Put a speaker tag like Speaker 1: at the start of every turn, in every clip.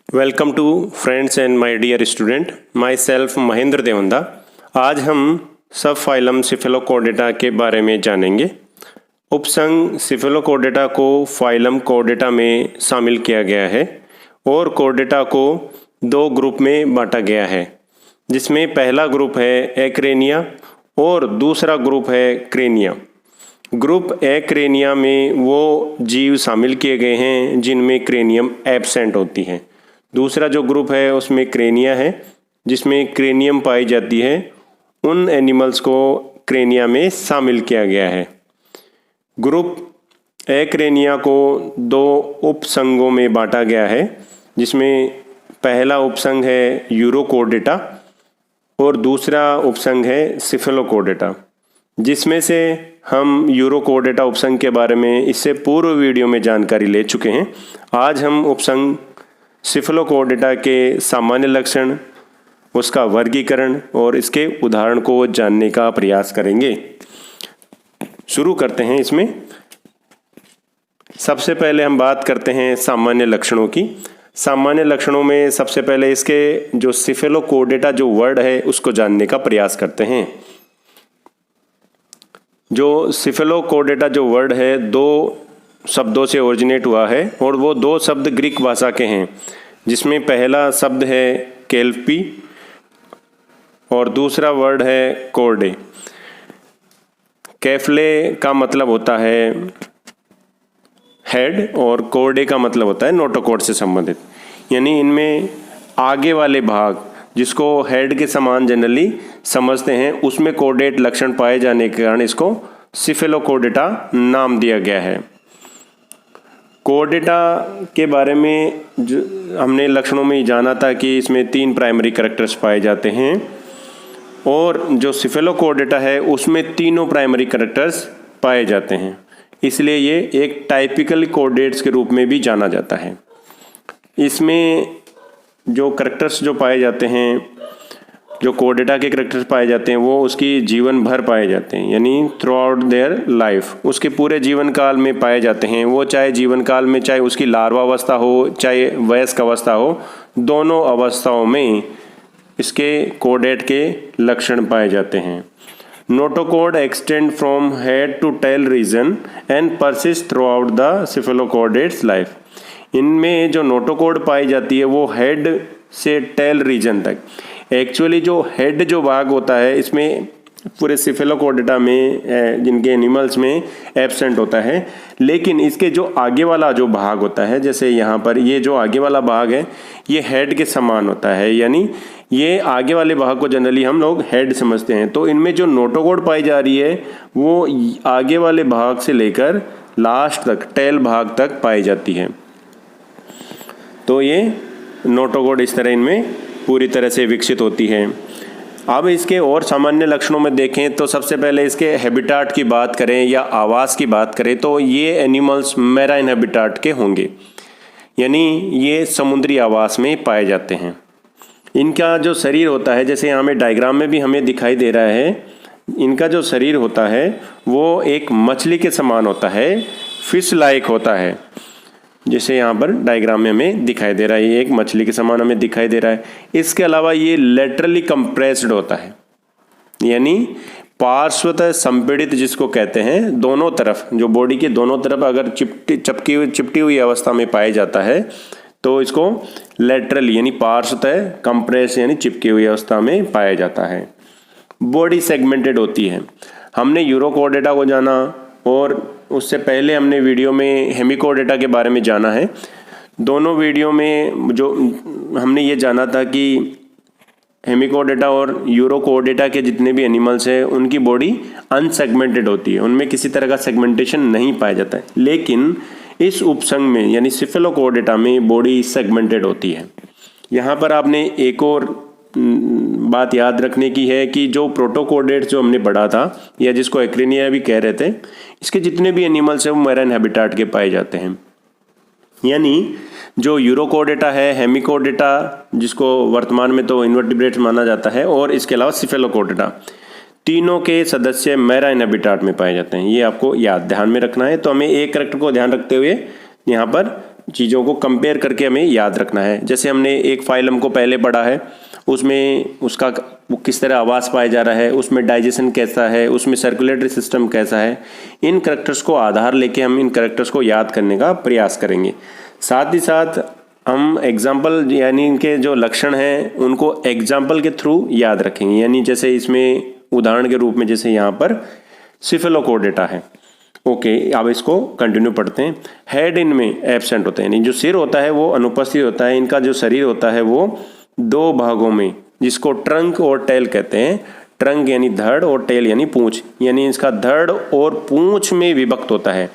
Speaker 1: Welcome to friends and my dear student, myself Mahendra Devanda. आज हम सब फाइलम सिफेलोकॉर्डेटा के बारे में जानेंगे। उपसंघ सिफेलोकॉर्डेटा को फाइलम कॉर्डेटा में शामिल किया गया है और कॉर्डेटा को दो ग्रुप में बांटा गया है, जिसमें पहला ग्रुप है एक्रेनिया और दूसरा ग्रुप है क्रेनिया। ग्रुप एक्रेनिया में वो जीव शामिल किए गए हैं जिनमें क्रेनियम एब्सेंट होती है। दूसरा जो ग्रुप है उसमें क्रेनिया है, जिसमें क्रेनियम पाई जाती है। उन एनिमल्स को क्रेनिया में शामिल किया गया है। ग्रुप एक्रेनिया को दो उपसंघों में बांटा गया है, जिसमें पहला उपसंघ है यूरोकॉर्डेटा और दूसरा उपसंघ है सिफेलोकॉर्डेटा, जिसमें से हम यूरोकॉर्डेटा उपसंघ के बारे में इससे पूर्व वीडियो में जानकारी ले चुके हैं। आज हम उपसंघ सिफेलोकॉर्डेटा के सामान्य लक्षण, उसका वर्गीकरण और इसके उदाहरण को जानने का प्रयास करेंगे। शुरू करते हैं। इसमें सबसे पहले हम बात करते हैं सामान्य लक्षणों की। सामान्य लक्षणों में सबसे पहले इसके जो सिफेलोकॉर्डेटा जो वर्ड है उसको जानने का प्रयास करते हैं। जो सिफेलोकॉर्डेटा जो वर्ड है दो शब्दों से ओरिजिनेट हुआ है और वो दो शब्द ग्रीक भाषा के हैं, जिसमें पहला शब्द है केल्पी और दूसरा वर्ड है कोर्डे। कैफले का मतलब होता है हेड और कोर्डे का मतलब होता है नोटोकॉर्ड से संबंधित, यानी इनमें आगे वाले भाग जिसको हेड के समान जनरली समझते हैं उसमें कोर्डेट लक्षण पाए जाने के कारण इसको सिफेलोकॉर्डेटा नाम दिया गया है। कॉर्डेटा के बारे में हमने लक्षणों में ही जाना था कि इसमें तीन प्राइमरी कैरेक्टर्स पाए जाते हैं और जो सिफेलोकॉर्डेटा है उसमें तीनों प्राइमरी कैरेक्टर्स पाए जाते हैं, इसलिए ये एक टाइपिकल कॉर्डेट्स के रूप में भी जाना जाता है। इसमें जो कैरेक्टर्स जो पाए जाते हैं, जो कॉर्डेटा के कैरेक्टर्स पाए जाते हैं वो उसकी जीवन भर पाए जाते हैं, यानी थ्रू आउट देयर लाइफ, उसके पूरे जीवन काल में पाए जाते हैं। वो चाहे जीवन काल में चाहे उसकी लार्वा अवस्था हो चाहे वयस्क अवस्था हो, दोनों अवस्थाओं में इसके कॉर्डेट के लक्षण पाए जाते हैं। Notochord extend from head to tail region and persist throughout the cephalochordates life. इनमें जो नोटोकॉर्ड पाई जाती है वो हेड से टेल रीजन तक। एक्चुअली जो हेड जो भाग होता है इसमें पूरे सिफेलोकॉर्डेटा में जिनके एनिमल्स में एब्सेंट होता है, लेकिन इसके जो आगे वाला जो भाग होता है, जैसे यहाँ पर ये जो आगे वाला भाग है ये हेड के समान होता है, यानी ये आगे वाले भाग को जनरली हम लोग हेड समझते हैं। तो इनमें जो नोटोकॉर्ड पाई जा रही है वो आगे वाले भाग से लेकर लास्ट तक टेल भाग तक पाई जाती है। तो ये नोटोकॉर्ड इस तरह इनमें पूरी तरह से विकसित होती है। अब इसके और सामान्य लक्षणों में देखें तो सबसे पहले इसके हैबिटाट की बात करें या आवास की बात करें तो ये एनिमल्स मैराइन हैबिटाट के होंगे, यानी ये समुद्री आवास में पाए जाते हैं। इनका जो शरीर होता है, जैसे यहाँ में डायग्राम में भी हमें दिखाई दे रहा है, इनका जो शरीर होता है वो एक मछली के समान होता है, फिश लाइक होता है। जैसे यहाँ पर डायग्राम में हमें दिखाई दे रहा है, ये एक मछली के समान हमें दिखाई दे रहा है। इसके अलावा ये लेटरली कंप्रेस्ड होता है, यानी पार्श्वतः संपीड़ित जिसको कहते हैं, दोनों तरफ जो बॉडी के दोनों तरफ अगर चिपटी हुई अवस्था में पाया जाता है तो इसको लेटरली यानी पार्श्वतः कंप्रेस यानी चिपकी हुई अवस्था में पाया जाता है। बॉडी सेगमेंटेड होती है। हमने यूरोकॉर्डेटा को जाना और उससे पहले हमने वीडियो में हेमिकॉर्डेटा के बारे में जाना है। दोनों वीडियो में जो हमने ये जाना था कि हेमिकॉर्डेटा और यूरोकॉर्डेटा के जितने भी एनिमल्स हैं उनकी बॉडी अनसेगमेंटेड होती है, उनमें किसी तरह का सेगमेंटेशन नहीं पाया जाता है, लेकिन इस उपसंघ में यानी सिफेलोकॉर्डेटा में बॉडी सेगमेंटेड होती है। यहाँ पर आपने एक और बात याद रखने की है कि जो प्रोटोकॉर्डेट्स जो हमने पढ़ा था या जिसको एक्रेनिया भी कह रहे थे, इसके जितने भी एनिमल्स हैं वो मैराइन हैबिटाट के पाए जाते हैं। यानी जो यूरोकॉर्डेटा है, हेमिकॉर्डेटा जिसको वर्तमान में तो इन्वर्टिब्रेट्स माना जाता है, और इसके अलावा सिफेलोकॉर्डेटा, तीनों के सदस्य मैराइन हैबिटाट में पाए जाते हैं। ये आपको याद ध्यान में रखना है। तो हमें एक कैरेक्टर को ध्यान रखते हुए यहाँ पर चीज़ों को कंपेयर करके हमें याद रखना है। जैसे हमने एक फाइलम को पहले पढ़ा है, उसमें उसका वो किस तरह आवाज़ पाया जा रहा है, उसमें डाइजेशन कैसा है, उसमें सर्कुलेटरी सिस्टम कैसा है, इन करैक्टर्स को आधार लेके हम इन करैक्टर्स को याद करने का प्रयास करेंगे। साथ ही साथ हम एग्जाम्पल यानी इनके जो लक्षण हैं उनको एग्जाम्पल के थ्रू याद रखेंगे। यानी जैसे इसमें उदाहरण के रूप में जैसे यहाँ पर सिफेलोकोडेटा है। ओके, अब इसको कंटिन्यू पढ़ते हैं। हेड इनमें एब्सेंट होते हैं, यानी जो सिर होता है वो अनुपस्थित होता है। इनका जो शरीर होता है वो दो भागों में, जिसको ट्रंक और टेल कहते हैं। ट्रंक यानी धड़ और टेल यानी पूंछ, यानी इसका धड़ और पूंछ में विभक्त होता है।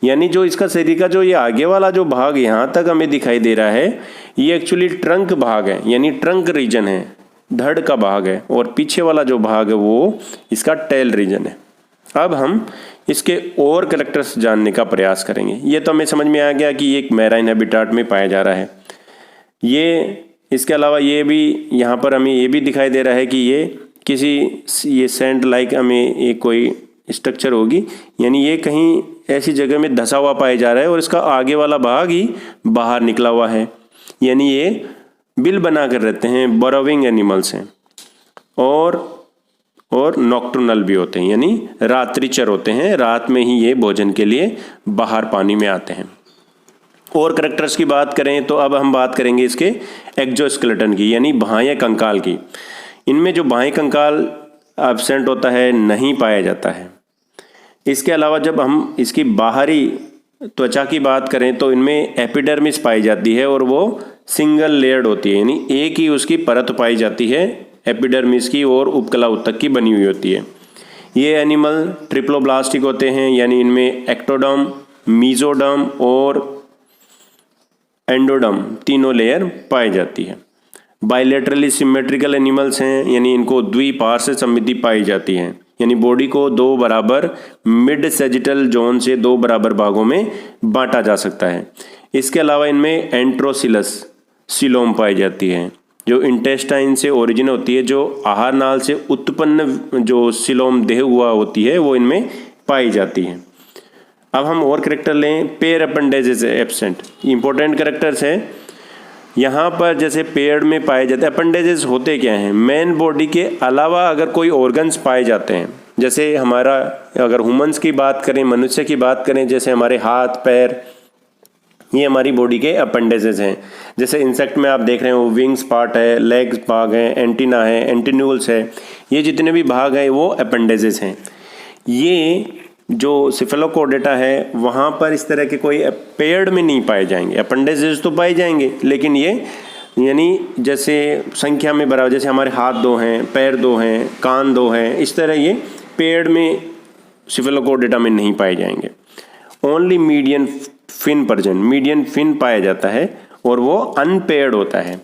Speaker 1: यानी जो इसका शरीर का जो ये आगे वाला जो भाग यहाँ तक हमें दिखाई दे रहा है, ये एक्चुअली ट्रंक भाग है, यानी ट्रंक रीजन है, धड़ का भाग है। और पीछे वाला जो भाग है वो इसका टेल रीजन है। अब हम इसके और कैरेक्टर्स जानने का प्रयास करेंगे। ये तो हमें समझ में आ गया कि ये एक मैराइन हैबिटाट में पाया जा रहा है। ये इसके अलावा ये भी यहाँ पर हमें ये भी दिखाई दे रहा है कि ये किसी ये सैंड लाइक हमें एक कोई स्ट्रक्चर होगी, यानी ये कहीं ऐसी जगह में धंसा हुआ पाया जा रहा है और इसका आगे वाला भाग ही बाहर निकला हुआ है। यानी ये बिल बना कर रहते हैं, बरोविंग एनिमल्स हैं और नॉक्टर्नल भी होते हैं, यानी रात्रिचर होते हैं। रात में ही ये भोजन के लिए बाहर पानी में आते हैं। और कैरेक्टर्स की बात करें तो अब हम बात करेंगे इसके एक्जोस्केलेटन की, यानी बाह्य कंकाल की। इनमें जो बाह्य कंकाल एब्सेंट होता है, नहीं पाया जाता है। इसके अलावा जब हम इसकी बाहरी त्वचा की बात करें तो इनमें एपिडर्मिस पाई जाती है और वो सिंगल लेयर्ड होती है, यानी एक ही उसकी परत पाई जाती है एपिडर्मिस की और उपकला ऊतक की बनी हुई होती है। ये एनिमल ट्रिप्लोब्लास्टिक होते हैं, यानी इनमें एक्टोडर्म, मीजोडर्म और एंडोडर्म तीनों लेयर पाई जाती है। बाइलेटरली सिमेट्रिकल एनिमल्स हैं, यानी इनको द्विपार्श्व सममिति पाई जाती है, यानी बॉडी को दो बराबर मिड सेजिटल जोन से दो बराबर भागों में बांटा जा सकता है। इसके अलावा इनमें एंट्रोसिलस सिलोम पाई जाती है, जो इंटेस्टाइन से ओरिजिन होती है, जो आहार नाल से उत्पन्न जो सिलोम देह हुआ होती है वो इनमें पाई जाती है। अब हम और कैरेक्टर लें। Pair appendages absent, important characters हैं। यहाँ पर जैसे पेड़ में पाए जाते हैं अपेंडेजेस होते क्या हैं, मेन बॉडी के अलावा अगर कोई ऑर्गन्स पाए जाते हैं, जैसे हमारा अगर ह्यूमंस की बात करें, मनुष्य की बात करें, जैसे हमारे हाथ पैर, ये हमारी बॉडी के अपेंडेजेस हैं। जैसे इंसेक्ट में आप देख रहे हो विंग्स पार्ट है, लेग्स भाग है, एंटीना है, एंटीन्यूल्स है, ये जितने भी भाग हैं वो अपेंडेजेस हैं। ये जो सिफेलोकोडेटा है वहाँ पर इस तरह के कोई पेड़ में नहीं पाए जाएंगे। अपेंडेजेस तो पाए जाएंगे, लेकिन ये यानी जैसे संख्या में बराबर, जैसे हमारे हाथ दो हैं, पैर दो हैं, कान दो हैं, इस तरह ये पेड़ में सिफेलोकोडेटा में नहीं पाए जाएंगे। ओनली मीडियन फिन पर्जन, मीडियन फिन पाया जाता है और वो अनपेयर्ड होता है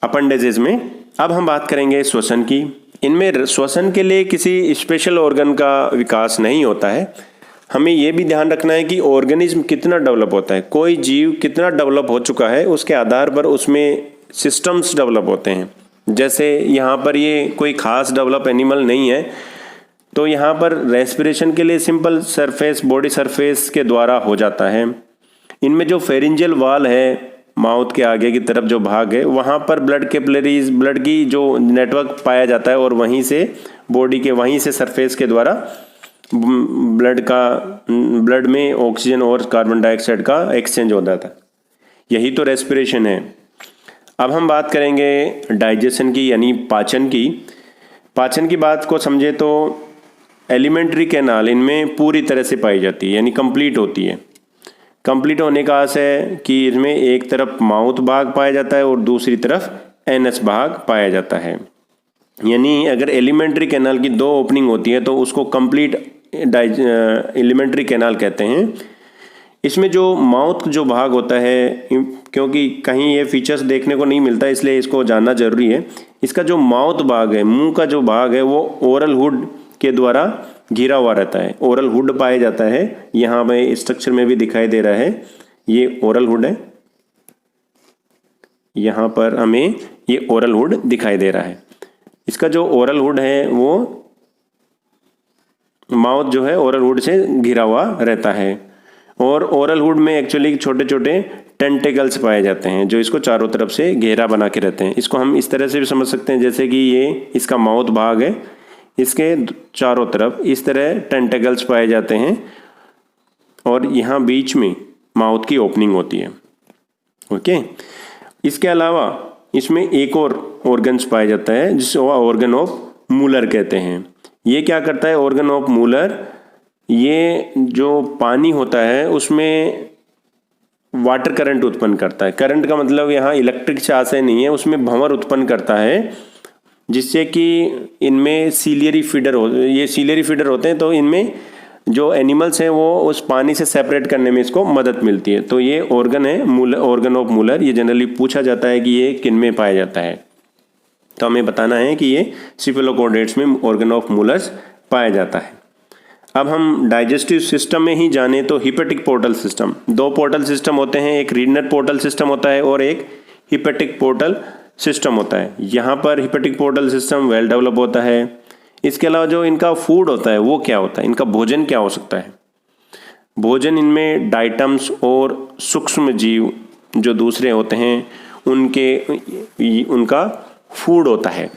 Speaker 1: अपेंडेजेस में। अब हम बात करेंगे श्वसन की। इनमें श्वसन के लिए किसी स्पेशल ऑर्गन का विकास नहीं होता है। हमें यह भी ध्यान रखना है कि ऑर्गेनिज्म कितना डेवलप होता है, कोई जीव कितना डेवलप हो चुका है, उसके आधार पर उसमें सिस्टम्स डेवलप होते हैं। जैसे यहाँ पर ये कोई खास डेवलप एनिमल नहीं है, तो यहाँ पर रेस्पिरेशन के लिए सिंपल सरफेस, बॉडी सरफेस के द्वारा हो जाता है। इनमें जो फेरिंजियल वाल है, माउथ के आगे की तरफ जो भाग है, वहाँ पर ब्लड कैपिलरीज, ब्लड की जो नेटवर्क पाया जाता है और वहीं से बॉडी के वहीं से सरफेस के द्वारा ब्लड में ऑक्सीजन और कार्बन डाइऑक्साइड का एक्सचेंज हो जाता है। यही तो रेस्पिरेशन है। अब हम बात करेंगे डाइजेशन की, यानी पाचन की। पाचन की बात को समझे तो एलिमेंट्री कैनाल इनमें पूरी तरह से पाई जाती है, यानी कंप्लीट होती है। कंप्लीट होने का अर्थ है कि इसमें एक तरफ माउथ भाग पाया जाता है और दूसरी तरफ एनस भाग पाया जाता है। यानी अगर एलिमेंट्री कैनाल की दो ओपनिंग होती है तो उसको कंप्लीट एलिमेंट्री कैनाल कहते हैं। इसमें जो माउथ जो भाग होता है, क्योंकि कहीं ये फीचर्स देखने को नहीं मिलता इसलिए इसको जानना जरूरी है। इसका जो माउथ भाग है, मुंह का जो भाग है, वो ओरल हुड के द्वारा घिरा हुआ रहता है। ओरल हुड पाया जाता है, यहाँ पे स्ट्रक्चर में भी दिखाई दे रहा है, ये ओरल हुड है। यहाँ पर हमें ये ओरल हुड दिखाई दे रहा है। इसका जो ओरल हुड है वो माउथ जो है ओरल हुड से घिरा हुआ रहता है। और ओरल हुड में एक्चुअली छोटे छोटे टेंटिकल्स पाए जाते हैं जो इसको चारों तरफ से घेरा बना के रहते हैं। इसको हम इस तरह से भी समझ सकते हैं जैसे कि ये इसका माउथ भाग है, इसके चारों तरफ इस तरह टेंटिकल्स पाए जाते हैं और यहाँ बीच में माउथ की ओपनिंग होती है। ओके, इसके अलावा इसमें एक और ऑर्गन्स पाया जाता है जिसे ऑर्गन ऑफ मूलर कहते हैं। ये क्या करता है ऑर्गन ऑफ मूलर? ये जो पानी होता है उसमें वाटर करंट उत्पन्न करता है। करंट का मतलब यहाँ इलेक्ट्रिक चार्ज से नहीं है, उसमें भंवर उत्पन्न करता है जिससे कि इनमें सीलियरी फीडर ये सीलियरी फीडर होते हैं, तो इनमें जो एनिमल्स हैं वो उस पानी से सेपरेट करने में इसको मदद मिलती है। तो ये ऑर्गन है ऑर्गन ऑफ मूलर। ये जनरली पूछा जाता है कि ये किन में पाया जाता है, तो हमें बताना है कि ये सिफेलोकॉर्डेट्स में ऑर्गन ऑफ मूलर्स पाया जाता है। अब हम डाइजेस्टिव सिस्टम में ही जाने तो हिपेटिक पोर्टल सिस्टम, दो पोर्टल सिस्टम होते हैं, एक रीनल पोर्टल सिस्टम होता है और एक हिपेटिक पोर्टल सिस्टम होता है। यहाँ पर hepatic portal system well develop होता है। इसके अलावा जो इनका फूड होता है वो क्या होता है, इनका भोजन क्या हो सकता है? भोजन इनमें डाइटम्स और सूक्ष्म जीव जो दूसरे होते हैं उनका फूड होता है।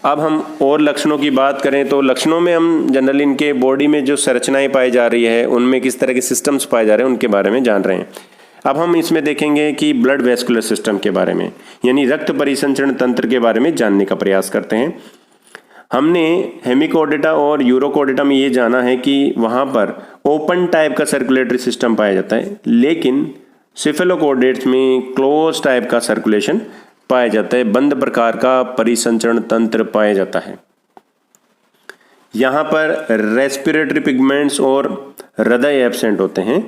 Speaker 1: अब हम और लक्षणों की बात करें तो लक्षणों में हम जनरली इनके बॉडी में जो संरचनाएं पाई जा रही है उनमें किस तरह के सिस्टम्स पाए जा रहे हैं उनके बारे में जान रहे हैं। अब हम इसमें देखेंगे कि ब्लड वेस्कुलर सिस्टम के बारे में, यानी रक्त परिसंचरण तंत्र के बारे में जानने का प्रयास करते हैं। हमने हेमिकोर्डेटा और यूरोकोर्डेटा में ये जाना है कि वहाँ पर ओपन टाइप का सर्कुलेटरी सिस्टम पाया जाता है, लेकिन सिफेलोकॉर्डेट्स में क्लोज टाइप का सर्कुलेशन पाया जाता है, बंद प्रकार का परिसंचरण तंत्र पाया जाता है। यहाँ पर रेस्पिरेटरी पिगमेंट्स और हृदय एब्सेंट होते हैं।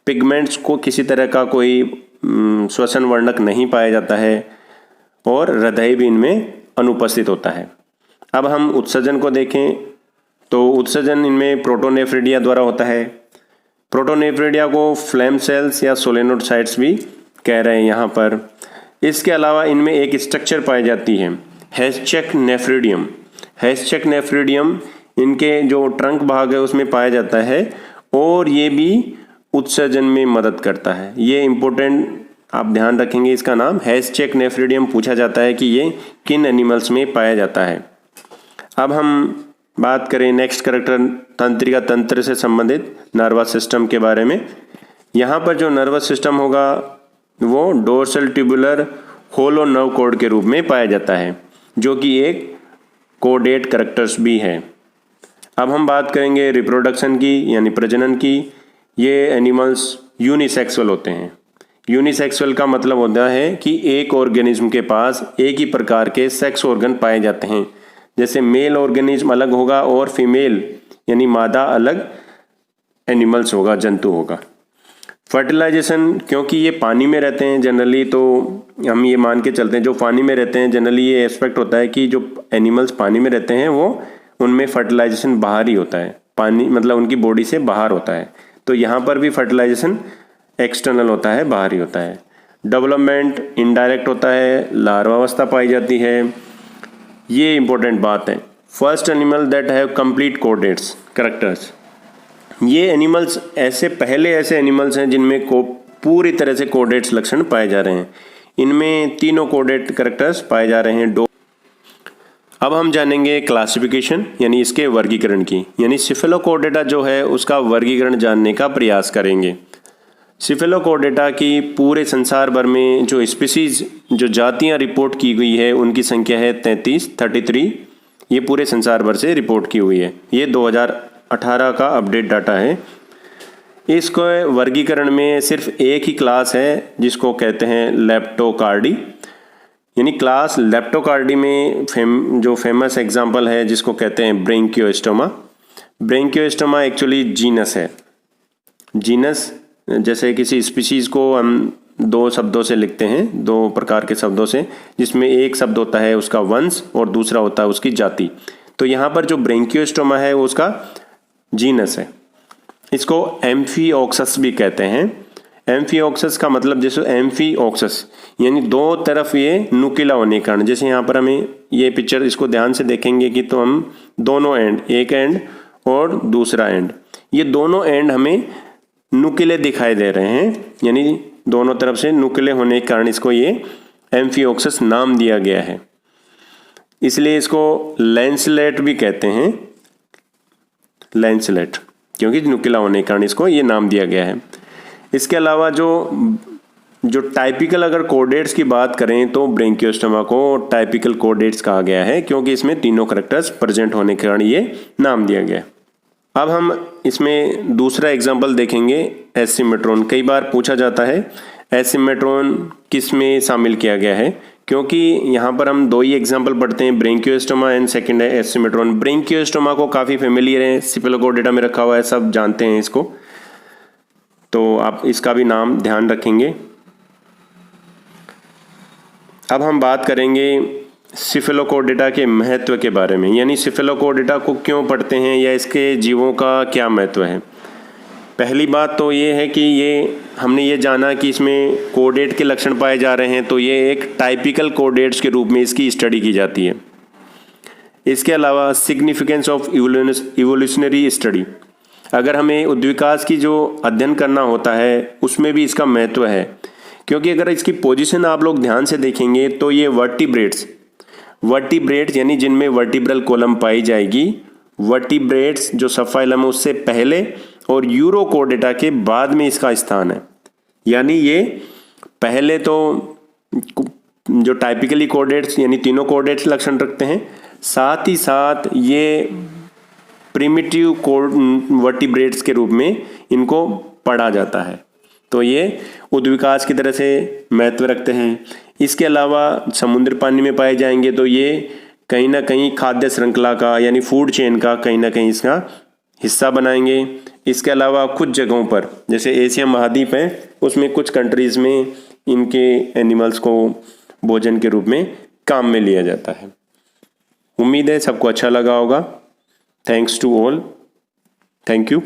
Speaker 1: पिगमेंट्स को किसी तरह का कोई श्वसन वर्णक नहीं पाया जाता है और हृदय भी इनमें अनुपस्थित होता है। अब हम उत्सर्जन को देखें तो उत्सर्जन इनमें प्रोटोनेफ्रिडिया द्वारा होता है। प्रोटोनेफ्रिडिया को फ्लेम सेल्स या सोलेनोसाइट्स भी कह रहे हैं यहाँ पर। इसके अलावा इनमें एक स्ट्रक्चर पाई जाती है हैशचेक नेफ्रिडियम। हैशचेक नेफ्रिडियम इनके जो ट्रंक भाग है उसमें पाया जाता है और ये भी उत्सर्जन में मदद करता है। ये इम्पोर्टेंट, आप ध्यान रखेंगे इसका नाम हैशचेक नेफ्रिडियम पूछा जाता है कि ये किन एनिमल्स में पाया जाता है। अब हम बात करें नेक्स्ट कैरेक्टर तंत्रिका तंत्र से संबंधित नर्वस सिस्टम के बारे में। यहाँ पर जो नर्वस सिस्टम होगा वो dorsal tubular hollow nerve cord के रूप में पाया जाता है, जो कि एक कोडेट कैरेक्टर्स भी है। अब हम बात करेंगे रिप्रोडक्शन की, यानी प्रजनन की। ये एनिमल्स यूनिसेक्सुअल होते हैं। यूनिसेक्सुअल का मतलब होता है कि एक ऑर्गेनिज्म के पास एक ही प्रकार के सेक्स ऑर्गन पाए जाते हैं। जैसे मेल ऑर्गेनिज्म अलग होगा और फीमेल यानी मादा अलग एनिमल्स होगा, जंतु होगा। फर्टिलाइजेशन, क्योंकि ये पानी में रहते हैं जनरली, तो हम ये मान के चलते हैं जो पानी में रहते हैं जनरली ये एस्पेक्ट होता है कि जो एनिमल्स पानी में रहते हैं वो उनमें फर्टिलाइजेशन बाहर ही होता है, पानी मतलब उनकी बॉडी से बाहर होता है। तो यहाँ पर भी फर्टिलाइजेशन एक्सटर्नल होता है, बाहर ही होता है। डेवलपमेंट इनडायरेक्ट होता है, लार्वावस्था पाई जाती है। ये इंपॉर्टेंट बात है। First animal that have complete कोडेट्स characters. ये एनिमल्स पहले ऐसे एनिमल्स हैं जिनमें को पूरी तरह से कोडेट्स लक्षण पाए जा रहे हैं। इनमें तीनों कोडेट कैरेक्टर्स पाए जा रहे हैं। अब हम जानेंगे क्लासिफिकेशन यानी इसके वर्गीकरण की, यानी सिफेलोकॉर्डेटा जो है उसका वर्गीकरण जानने का प्रयास करेंगे। सिफेलोकॉर्डेटा की पूरे संसार भर में जो स्पीसीज जो जातियां रिपोर्ट की गई है उनकी संख्या है 33। ये पूरे संसार भर से रिपोर्ट की हुई है। ये 2018 का अपडेट डाटा है। इसको वर्गीकरण में सिर्फ एक ही क्लास है जिसको कहते हैं लेप्टोकार्डी, यानी क्लास लेप्टोकार्डी में जो फेमस एग्जांपल है जिसको कहते हैं ब्रेंकियोस्टोमा। ब्रेंकियोस्टोमा एक्चुअली जीनस है। जीनस जैसे किसी स्पीशीज़ को हम दो शब्दों से लिखते हैं, दो प्रकार के शब्दों से, जिसमें एक शब्द होता है उसका वंश और दूसरा होता है उसकी जाति। तो यहाँ पर जो ब्रेंकियोस्टोमा है वो उसका जीनस है। इसको एम्फीओक्सस भी कहते हैं। एम्फीओक्सस का मतलब जैसे एम्फीओक्सस यानी दो तरफ ये नुकीला होने के कारण, जैसे यहाँ पर हमें ये पिक्चर इसको ध्यान से देखेंगे कि तो हम दोनों एंड, एक एंड और दूसरा एंड, ये दोनों एंड हमें नुकीले दिखाई दे रहे हैं, यानी दोनों तरफ से नुकीले होने के कारण इसको ये एम्फिओक्सस नाम दिया गया है। इसलिए इसको लैंसलेट भी कहते हैं, लैंसलेट, क्योंकि नुकीला होने के कारण इसको ये नाम दिया गया है। इसके अलावा जो टाइपिकल अगर कोडेट्स की बात करें तो ब्रेंकियोस्टोमा को टाइपिकल कोडेट्स कहा गया है, क्योंकि इसमें तीनों करैक्टर्स प्रेजेंट होने के कारण ये नाम दिया गया है। अब हम इसमें दूसरा एग्जाम्पल देखेंगे, एसिमेट्रॉन। कई बार पूछा जाता है एसिमेट्रॉन किस में शामिल किया गया है, क्योंकि यहाँ पर हम दो ही एग्जाम्पल पढ़ते हैं, ब्रेंकियोस्टोमा एंड सेकंड है एसिमेट्रॉन। ब्रेंकियोस्टोमा को काफ़ी फेमिलियर है, सिफेलोकोडेटा में रखा हुआ है, सब जानते हैं इसको, तो आप इसका भी नाम ध्यान रखेंगे। अब हम बात करेंगे सिफेलोकोडेटा के महत्व के बारे में, यानी सिफेलोकोडेटा को क्यों पढ़ते हैं या इसके जीवों का क्या महत्व है। पहली बात तो ये है कि हमने ये जाना कि इसमें कोडेट के लक्षण पाए जा रहे हैं, तो ये एक टाइपिकल कोडेट्स के रूप में इसकी स्टडी की जाती है। इसके अलावा सिग्निफिकेंस ऑफ इवोल्यूशनरी स्टडी, अगर हमें उद्विकास की जो अध्ययन करना होता है उसमें भी इसका महत्व है, क्योंकि अगर इसकी पोजीशन आप लोग ध्यान से देखेंगे तो ये वर्टिब्रेट्स यानी जिनमें वर्टिब्रल कॉलम पाई जाएगी, वर्टिब्रेट्स जो सबफाइलम है उससे पहले और यूरोकोडेटा के बाद में इसका स्थान है। यानी ये पहले तो जो टाइपिकली कोडेट्स यानी तीनों कोडेट्स लक्षण रखते हैं, साथ ही साथ ये प्रिमिटिव वर्टिब्रेट्स के रूप में इनको पढ़ा जाता है, तो ये उद्विकास की तरह से महत्व रखते हैं। इसके अलावा समुद्र पानी में पाए जाएंगे तो ये कहीं ना कहीं खाद्य श्रृंखला का यानी फूड चेन का कहीं ना कहीं इसका हिस्सा बनाएंगे। इसके अलावा कुछ जगहों पर जैसे एशिया महाद्वीप है, उसमें कुछ कंट्रीज़ में इनके एनिमल्स को भोजन के रूप में काम में लिया जाता है। उम्मीद है सबको अच्छा लगा होगा। Thanks to all, thank you.